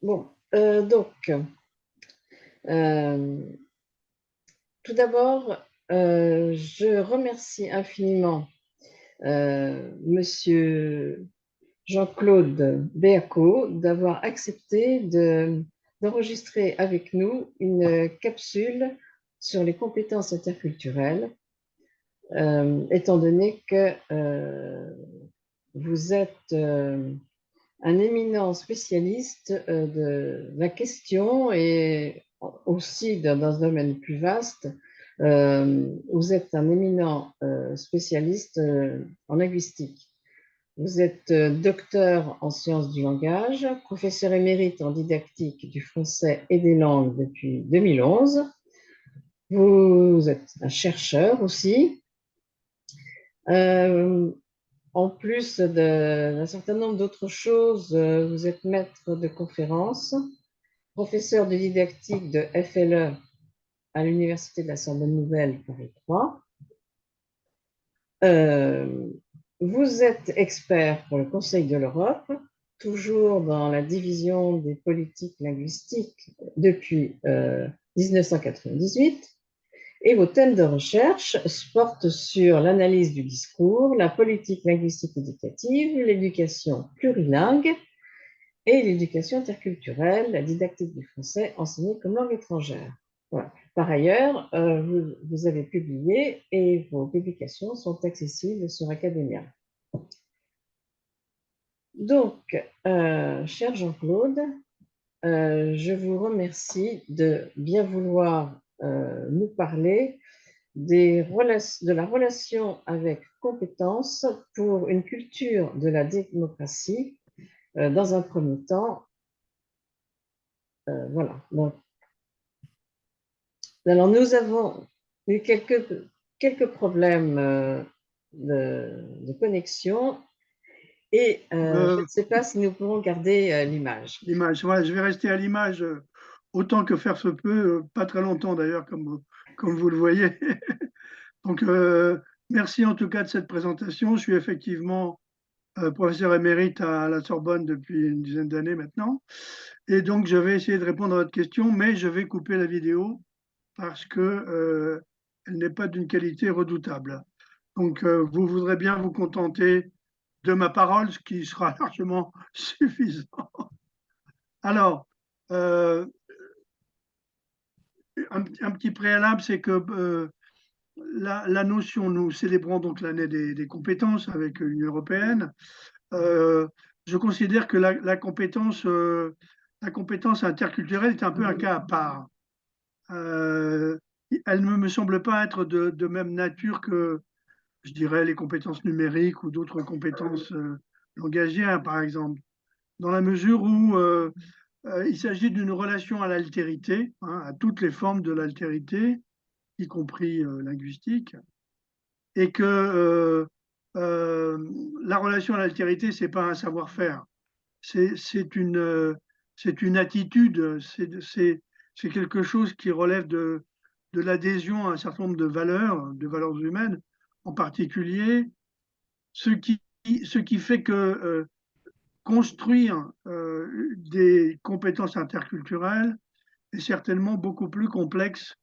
Bon, euh, tout d'abord, je remercie infiniment Monsieur Jean-Claude Béaco d'avoir accepté d'enregistrer avec nous une capsule sur les compétences interculturelles, étant donné que vous êtes un éminent spécialiste de la question et aussi dans ce domaine plus vaste, vous êtes un éminent spécialiste en linguistique. Vous êtes docteur en sciences du langage, professeur émérite en didactique du français et des langues depuis 2011. Vous êtes un chercheur aussi. Euh, En plus d'un certain nombre d'autres choses, vous êtes maître de conférences, professeur de didactique de FLE à l'Université de la Sorbonne Nouvelle Paris 3. Vous êtes expert pour le Conseil de l'Europe, toujours dans la division des politiques linguistiques depuis 1998. Et vos thèmes de recherche portent sur l'analyse du discours, la politique linguistique éducative, l'éducation plurilingue et l'éducation interculturelle, la didactique du français enseigné comme langue étrangère. Voilà. Par ailleurs, vous avez publié et vos publications sont accessibles sur Academia. Donc, cher Jean-Claude, je vous remercie de bien vouloir nous parler de la relation avec compétence pour une culture de la démocratie dans un premier temps. Voilà. Donc, alors, nous avons eu quelques problèmes de connexion et je ne sais pas si nous pourrons garder l'image. L'image, voilà, je vais rester à l'image autant que faire se peut, pas très longtemps d'ailleurs, comme vous le voyez. Donc, merci en tout cas de cette présentation. Je suis effectivement professeur émérite à la Sorbonne depuis une dizaine d'années maintenant. Et donc, je vais essayer de répondre à votre question, mais je vais couper la vidéo parce que elle n'est pas d'une qualité redoutable. Donc, vous voudrez bien vous contenter de ma parole, ce qui sera largement suffisant. Alors, un petit préalable, c'est que la notion, nous célébrons donc l'année des compétences avec l'Union européenne. Je considère que la compétence interculturelle est un peu un cas à part. Elle ne me semble pas être de même nature que, je dirais, les compétences numériques ou d'autres compétences langagières, par exemple, dans la mesure où il s'agit d'une relation à l'altérité, hein, à toutes les formes de l'altérité, y compris linguistique, et que la relation à l'altérité, c'est pas un savoir-faire, c'est une attitude, c'est quelque chose qui relève de l'adhésion à un certain nombre de valeurs humaines en particulier, ce qui, ce qui fait que construire des compétences interculturelles est certainement beaucoup plus complexe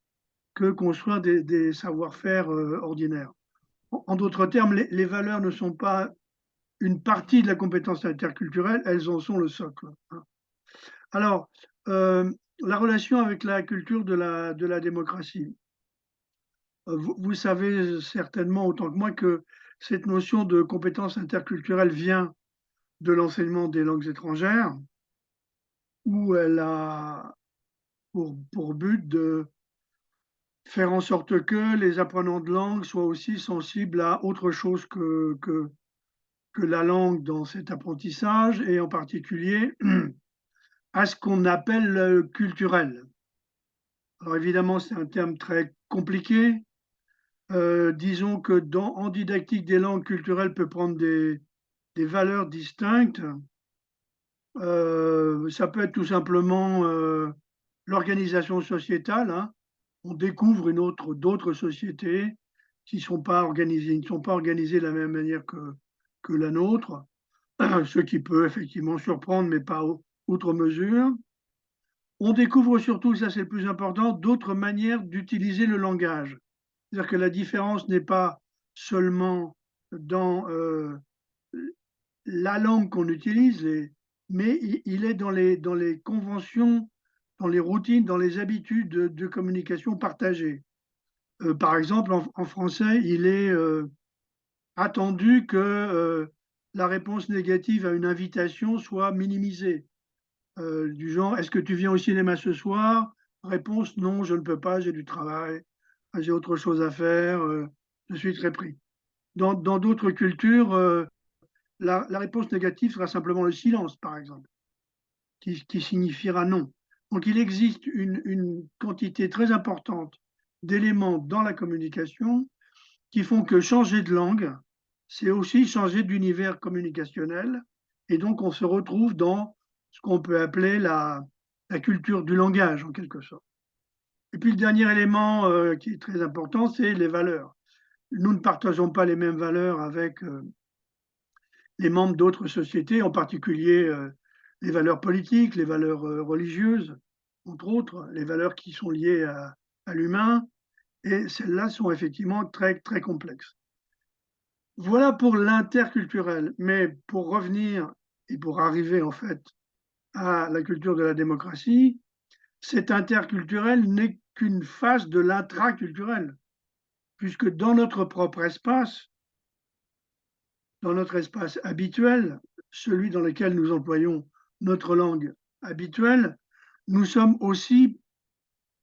que construire des savoir-faire ordinaires. En d'autres termes, les valeurs ne sont pas une partie de la compétence interculturelle, elles en sont le socle. Alors, la relation avec la culture de la démocratie. Vous savez certainement autant que moi que cette notion de compétence interculturelle vient de l'enseignement des langues étrangères, où elle a pour but de faire en sorte que les apprenants de langue soient aussi sensibles à autre chose que la langue dans cet apprentissage, et en particulier à ce qu'on appelle le culturel. Alors évidemment, c'est un terme très compliqué. Disons que en didactique des langues culturelles peut prendre des valeurs distinctes. Ça peut être tout simplement l'organisation sociétale, hein. On découvre d'autres sociétés qui ne sont pas organisées de la même manière que la nôtre. ce qui peut effectivement surprendre, mais pas outre mesure. On découvre surtout, ça c'est le plus important, d'autres manières d'utiliser le langage. C'est-à-dire que la différence n'est pas seulement dans la langue qu'on utilise, mais il est dans les conventions, dans les routines, dans les habitudes de communication partagées. Par exemple, en français, il est attendu que la réponse négative à une invitation soit minimisée. Du genre, est-ce que tu viens au cinéma ce soir? Réponse, non, je ne peux pas, j'ai du travail, j'ai autre chose à faire, je suis très pris. Dans d'autres cultures, la réponse négative sera simplement le silence, par exemple, qui signifiera non. Donc il existe une quantité très importante d'éléments dans la communication qui font que changer de langue, c'est aussi changer d'univers communicationnel. Et donc, on se retrouve dans ce qu'on peut appeler la culture du langage, en quelque sorte. Et puis, le dernier élément qui est très important, c'est les valeurs. Nous ne partageons pas les mêmes valeurs avec les membres d'autres sociétés, en particulier les valeurs politiques, les valeurs religieuses, entre autres, les valeurs qui sont liées à l'humain. Et celles-là sont effectivement très, très complexes. Voilà pour l'interculturel. Mais pour revenir et pour arriver en fait à la culture de la démocratie, cet interculturel n'est qu'une phase de l'intraculturel, puisque dans notre propre espace, dans notre espace habituel, celui dans lequel nous employons notre langue habituelle, nous sommes aussi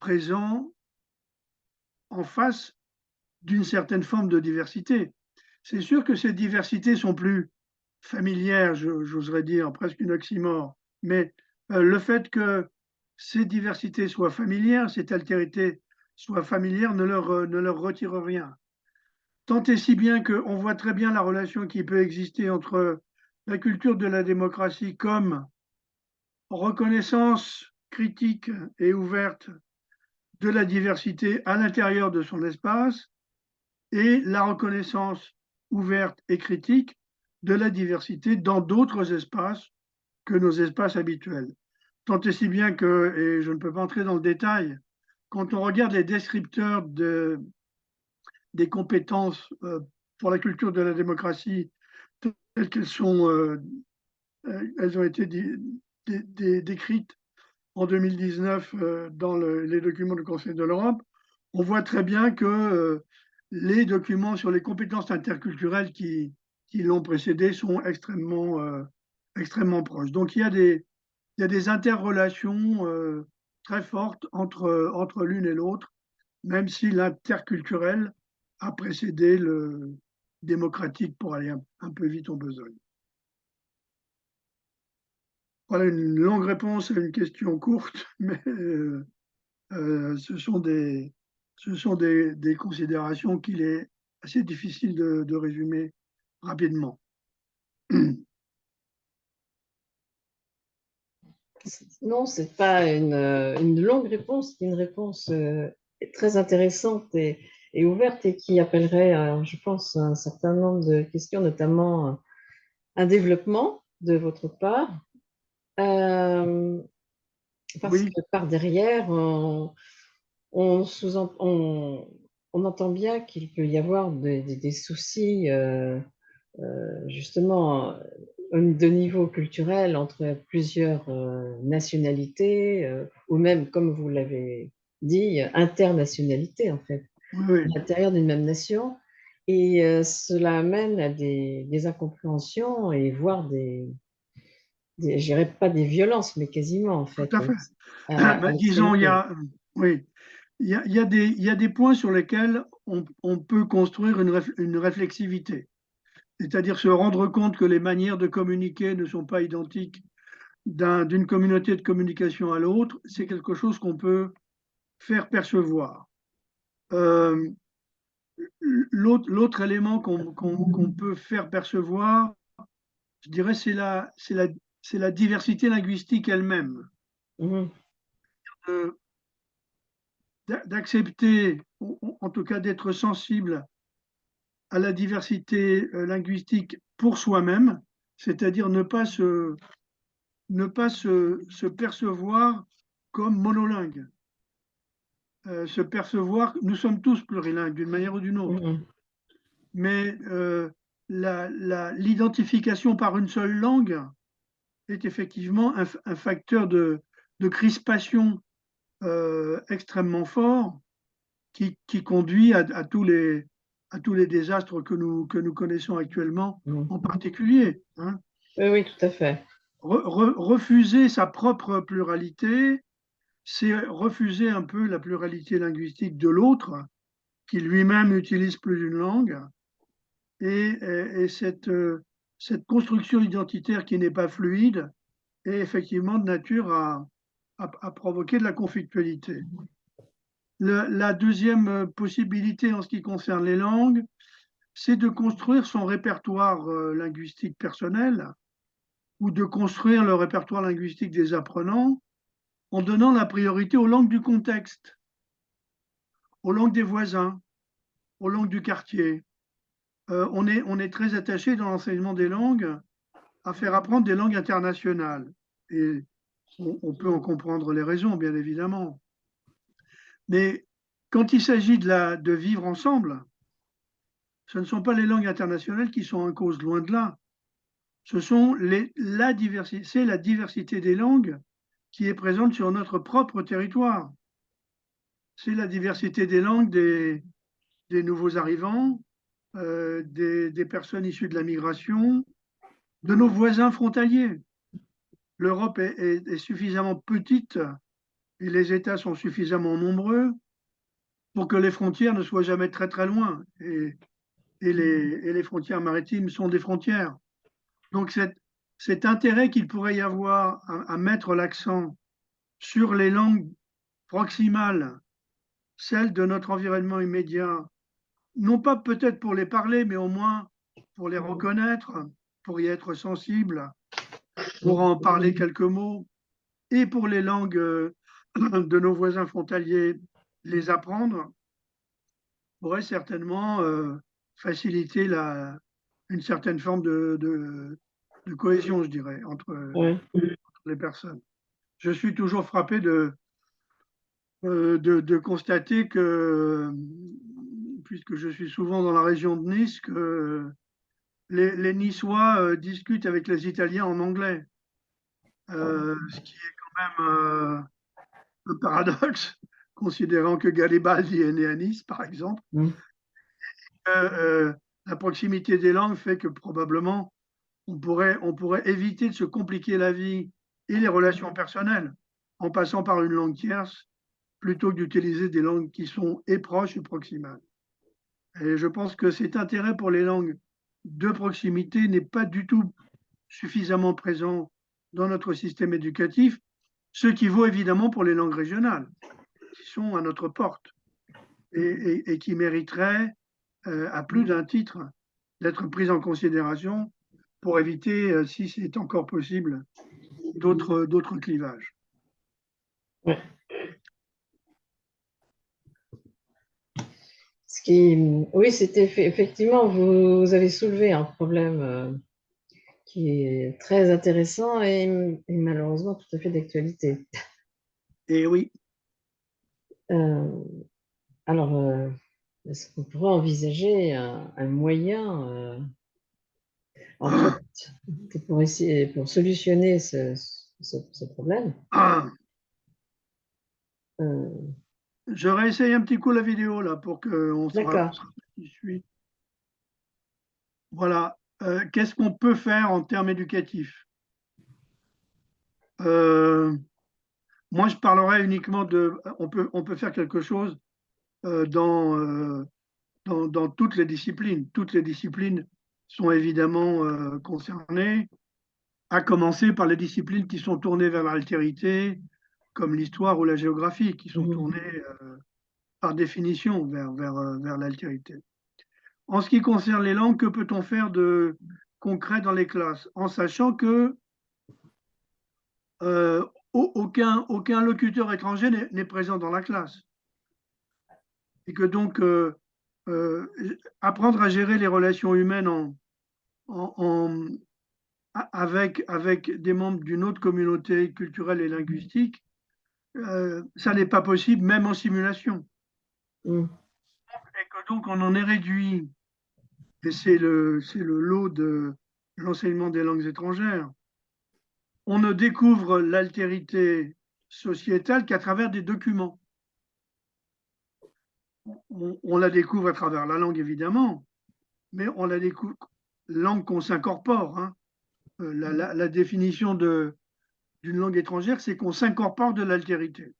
présents en face d'une certaine forme de diversité. C'est sûr que ces diversités sont plus familières, j'oserais dire, presque une oxymore, mais le fait que ces diversités soient familières, cette altérité soit familière, ne leur retire rien. Tant et si bien qu'on voit très bien la relation qui peut exister entre la culture de la démocratie comme reconnaissance critique et ouverte de la diversité à l'intérieur de son espace et la reconnaissance ouverte et critique de la diversité dans d'autres espaces que nos espaces habituels. Tant et si bien que, et je ne peux pas entrer dans le détail, quand on regarde les descripteurs des compétences pour la culture de la démocratie telles qu'elles elles ont été décrites en 2019 dans les documents du Conseil de l'Europe, on voit très bien que les documents sur les compétences interculturelles qui l'ont précédé sont extrêmement proches. Donc il y a des interrelations très fortes entre l'une et l'autre, même si l'interculturel a précédé le démocratique pour aller un peu vite en besogne. Voilà une longue réponse à une question courte, mais ce sont des considérations qu'il est assez difficile de résumer rapidement. Non, c'est pas une longue réponse, c'est une réponse très intéressante et ouverte et qui appellerait, je pense, un certain nombre de questions, notamment un développement de votre part. Euh, Parce Oui, que par derrière, on entend bien qu'il peut y avoir des soucis, justement, de niveau culturel entre plusieurs nationalités, ou même, comme vous l'avez dit, internationalité, en fait, oui, à oui, l'intérieur d'une même nation. Et cela amène à des incompréhensions et voire je dirais pas des violences, mais quasiment, en tout fait, à fait. à Ben, disons, l'extrémité. oui, il y a des points sur lesquels on peut construire une réflexivité, c'est-à-dire se rendre compte que les manières de communiquer ne sont pas identiques d'une communauté de communication à l'autre, c'est quelque chose qu'on peut faire percevoir. Euh, L'autre élément qu'on peut faire percevoir, je dirais, c'est la diversité linguistique elle-même. Mhm. Euh, D'accepter, en tout cas d'être sensible à la diversité linguistique pour soi-même, c'est-à-dire ne pas se percevoir comme monolingue, se percevoir, nous sommes tous plurilingues d'une manière ou d'une autre, Mhm. mais l'identification par une seule langue est effectivement un facteur de crispation extrêmement fort qui conduit à tous les désastres que nous connaissons actuellement Mhm. en particulier. Hein. Oui, oui, tout à fait. Refuser sa propre pluralité, c'est refuser un peu la pluralité linguistique de l'autre, qui lui-même utilise plus d'une langue, et cette construction identitaire qui n'est pas fluide est effectivement de nature à provoquer de la conflictualité. La deuxième possibilité en ce qui concerne les langues, c'est de construire son répertoire linguistique personnel ou de construire le répertoire linguistique des apprenants en donnant la priorité aux langues du contexte, aux langues des voisins, aux langues du quartier. On est très attaché dans l'enseignement des langues à faire apprendre des langues internationales. Et on peut en comprendre les raisons, bien évidemment. Mais quand il s'agit de vivre ensemble, ce ne sont pas les langues internationales qui sont en cause, loin de là. Ce sont c'est la diversité des langues qui est présente sur notre propre territoire. C'est la diversité des langues des nouveaux arrivants, des personnes issues de la migration, de nos voisins frontaliers. L'Europe est suffisamment petite et les États sont suffisamment nombreux pour que les frontières ne soient jamais très très loin. Et les frontières maritimes sont des frontières. Donc cet intérêt qu'il pourrait y avoir à mettre l'accent sur les langues proximales, celles de notre environnement immédiat, non pas peut-être pour les parler, mais au moins pour les reconnaître, pour y être sensible, pour en parler quelques mots, et pour les langues de nos voisins frontaliers, les apprendre, pourrait certainement faciliter une certaine forme de cohésion, je dirais, Ouais. entre les personnes. Je suis toujours frappé de constater que, puisque je suis souvent dans la région de Nice, que les Niçois discutent avec les Italiens en anglais, ce qui est quand même un paradoxe, considérant que Garibaldi est né à Nice, par exemple. Mhm. La proximité des langues fait que probablement on pourrait éviter de se compliquer la vie et les relations personnelles en passant par une langue tierce plutôt que d'utiliser des langues qui sont et proches et proximales. Et je pense que cet intérêt pour les langues de proximité n'est pas du tout suffisamment présent dans notre système éducatif, ce qui vaut évidemment pour les langues régionales, qui sont à notre porte et qui mériteraient, à plus d'un titre, d'être prises en considération pour éviter, si c'est encore possible, d'autres clivages. Ouais. Oui, c'était effectivement, vous avez soulevé un problème qui est très intéressant et malheureusement tout à fait d'actualité. Et oui, Euh, alors, est-ce qu'on pourrait envisager un moyen, en fait, pour essayer, pour solutionner ce problème? ah, Euh, je réessaye un petit coup la vidéo là pour qu'on d'accord, se suit. Voilà. Qu'est-ce qu'on peut faire en termes éducatifs? Euh, Moi, je parlerai uniquement de. On peut faire quelque chose euh, dans, euh, dans toutes les disciplines. Toutes les disciplines sont évidemment concernées, à commencer par les disciplines qui sont tournées vers l'altérité, comme l'histoire ou la géographie, qui sont mhm, tournées par définition vers l'altérité. En ce qui concerne les langues, que peut-on faire de concret dans les classes? En sachant que euh, aucun locuteur étranger n'est présent dans la classe. Et que donc, euh, apprendre à gérer les relations humaines en, avec des membres d'une autre communauté culturelle et linguistique, ça n'est pas possible, même en simulation. Mm. Et que donc on en est réduit, et c'est le lot de l'enseignement des langues étrangères. On ne découvre l'altérité sociétale qu'à travers des documents. On la découvre à travers la langue, évidemment, mais on la découvre, langue qu'on s'incorpore. Hein. La définition d'une langue étrangère, c'est qu'on s'incorpore de l'altérité,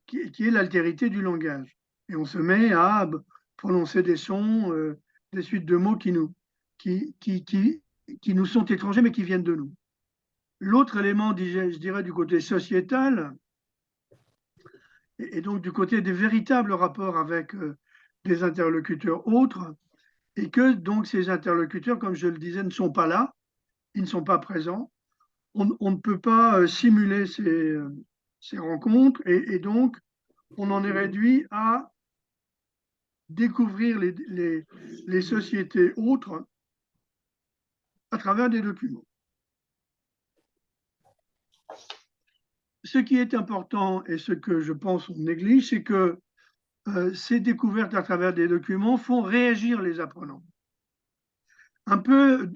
qui est l'altérité du langage. Et on se met à prononcer des sons, des suites de mots qui nous sont étrangers, mais qui viennent de nous. L'autre élément, je dirais, du côté sociétal, et donc du côté des véritables rapports avec des interlocuteurs autres, et que donc ces interlocuteurs, comme je le disais, ne sont pas là, ils ne sont pas présents. On ne peut pas simuler ces rencontres, et donc on en est réduit à découvrir les sociétés autres à travers des documents. Ce qui est important et ce que je pense on néglige, c'est que ces découvertes à travers des documents font réagir les apprenants. Un peu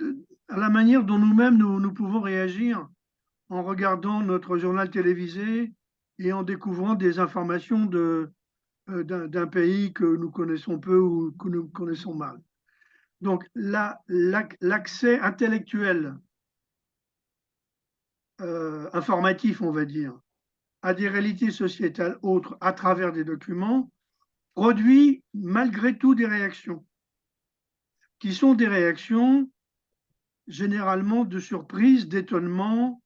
à la manière dont nous-mêmes nous pouvons réagir en regardant notre journal télévisé et en découvrant des informations d'un pays que nous connaissons peu ou que nous connaissons mal. Donc l'accès intellectuel, informatif, on va dire, à des réalités sociétales autres à travers des documents, produit malgré tout des réactions, qui sont des réactions généralement de surprise, d'étonnement,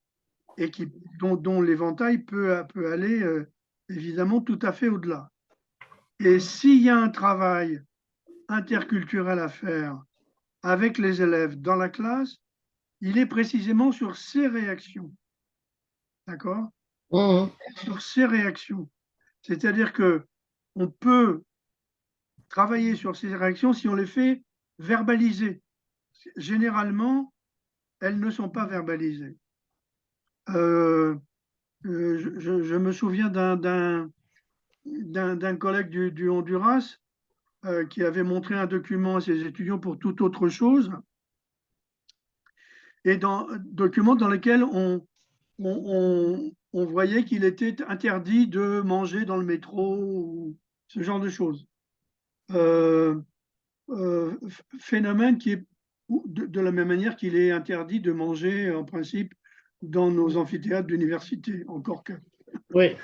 et dont l'éventail peut aller évidemment tout à fait au-delà. Et s'il y a un travail interculturel à faire avec les élèves dans la classe, il est précisément sur ces réactions. D'accord? Mm. Sur ces réactions. C'est-à-dire que on peut travailler sur ces réactions si on les fait verbaliser. Généralement, elles ne sont pas verbalisées. Je me souviens d'un collègue du Honduras qui avait montré un document à ses étudiants pour toute autre chose, et document dans lequel on voyait qu'il était interdit de manger dans le métro, ou ce genre de choses. Phénomène qui est de la même manière qu'il est interdit de manger en principe dans nos amphithéâtres d'université, encore que. Oui,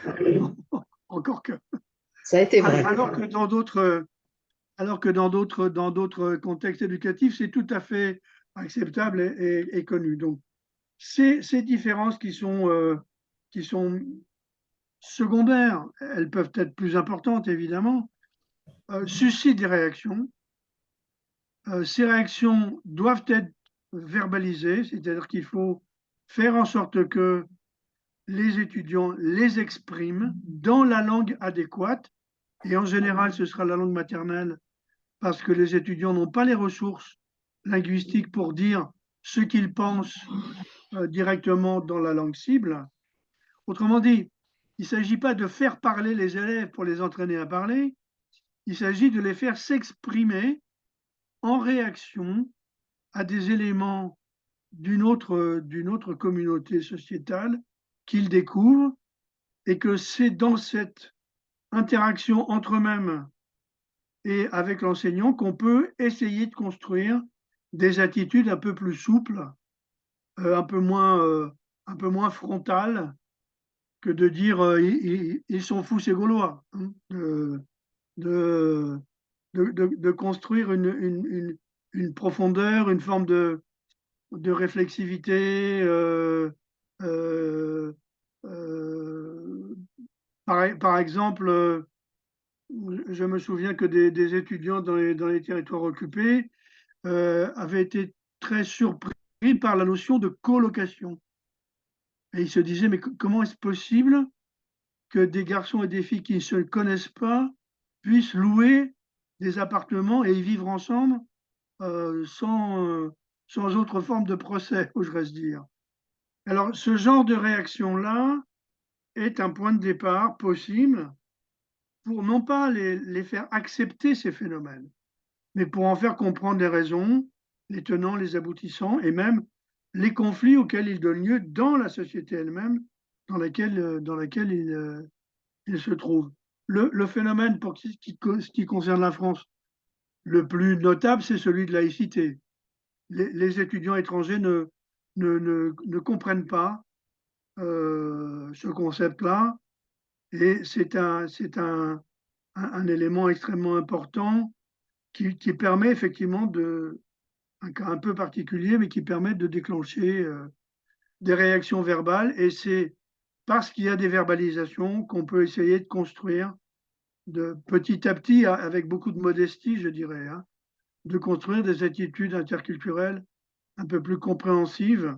Encore que. ça a été vrai. Alors que dans d'autres contextes éducatifs, c'est tout à fait acceptable et connu. Donc, ces différences qui sont secondaires, elles peuvent être plus importantes évidemment, suscitent des réactions. Ces réactions doivent être verbalisées, c'est-à-dire qu'il faut faire en sorte que les étudiants les expriment dans la langue adéquate, et en général, ce sera la langue maternelle, parce que les étudiants n'ont pas les ressources linguistiques pour dire ce qu'ils pensent directement dans la langue cible. Autrement dit, il ne s'agit pas de faire parler les élèves pour les entraîner à parler, il s'agit de les faire s'exprimer en réaction à des éléments d'une autre communauté sociétale qu'ils découvrent, et que c'est dans cette interaction entre eux-mêmes et avec l'enseignant qu'on peut essayer de construire des attitudes un peu plus souples, un peu moins frontales, que de dire ils sont fous ces Gaulois, hein, de construire une profondeur, une forme de réflexivité. Par exemple, je me souviens que des étudiants dans les territoires occupés avaient été très surpris par la notion de colocation. Et ils se disaient, mais comment est-ce possible que des garçons et des filles qui ne se connaissent pas puissent louer des appartements et y vivre ensemble sans sans autre forme de procès, oserais-je dire. Alors, ce genre de réaction-là est un point de départ possible pour non pas les faire accepter ces phénomènes, mais pour en faire comprendre les raisons, les tenants, les aboutissants, et même les conflits auxquels ils donnent lieu dans la société elle-même dans laquelle il se trouve. Le phénomène, pour ce qui concerne la France, le plus notable, c'est celui de laïcité. Les étudiants étrangers ne comprennent pas ce concept-là, et c'est un élément extrêmement important qui permet effectivement un cas un peu particulier, mais qui permet de déclencher des réactions verbales. Et c'est parce qu'il y a des verbalisations qu'on peut essayer de construire de petit à petit, avec beaucoup de modestie, je dirais, hein, de construire des attitudes interculturelles un peu plus compréhensives,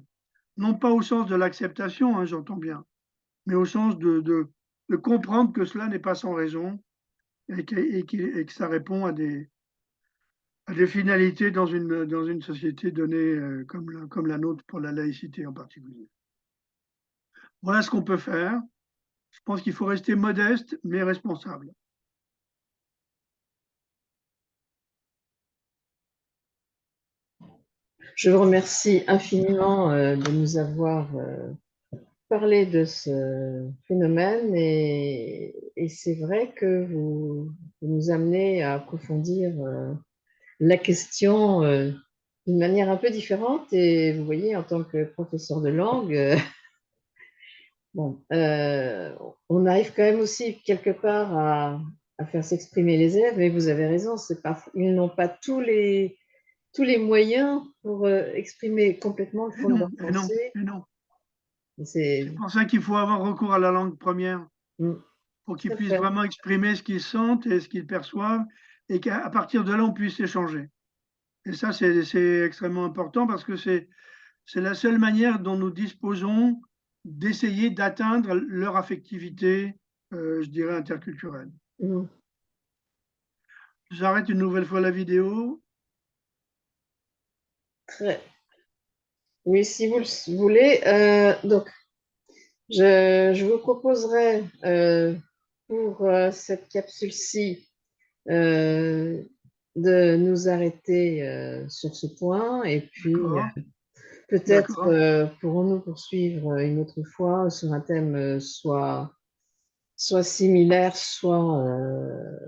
non pas au sens de l'acceptation, hein, j'entends bien, mais au sens de comprendre que cela n'est pas sans raison et que ça répond à des finalités dans une société donnée comme la nôtre pour la laïcité en particulier. Voilà ce qu'on peut faire. Je pense qu'il faut rester modeste mais responsable. Je vous remercie infiniment de nous avoir parlé de ce phénomène et c'est vrai que vous nous amenez à approfondir la question d'une manière un peu différente et vous voyez, en tant que professeur de langue, bon, on arrive quand même aussi quelque part à faire s'exprimer les élèves, mais vous avez raison, c'est pas, ils n'ont pas tous les moyens pour exprimer complètement le Et fond de non, leur et non, pensée. et non. C'est C'est pour ça qu'il faut avoir recours à la langue première, mm, pour qu'ils tout à puissent fait. vraiment exprimer ce qu'ils sentent et ce qu'ils perçoivent, et qu'à partir de là, on puisse échanger. Et ça, c'est extrêmement important parce que c'est la seule manière dont nous disposons d'essayer d'atteindre leur affectivité, je dirais, interculturelle. Mm, J'arrête une nouvelle fois la vidéo. très. Oui, si vous le voulez. Donc, je vous proposerai pour cette capsule-ci de nous arrêter sur ce point et puis D'accord, peut-être d'accord. pourrons-nous poursuivre une autre fois sur un thème soit similaire, soit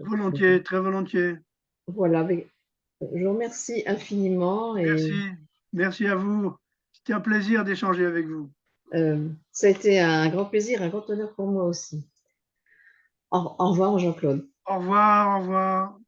Volontiers, très volontiers. voilà. Je vous remercie infiniment et Merci. Merci à vous. C'était un plaisir d'échanger avec vous. ça a été un grand plaisir, un grand honneur pour moi aussi. Au revoir, Jean-Claude. Au revoir, au revoir.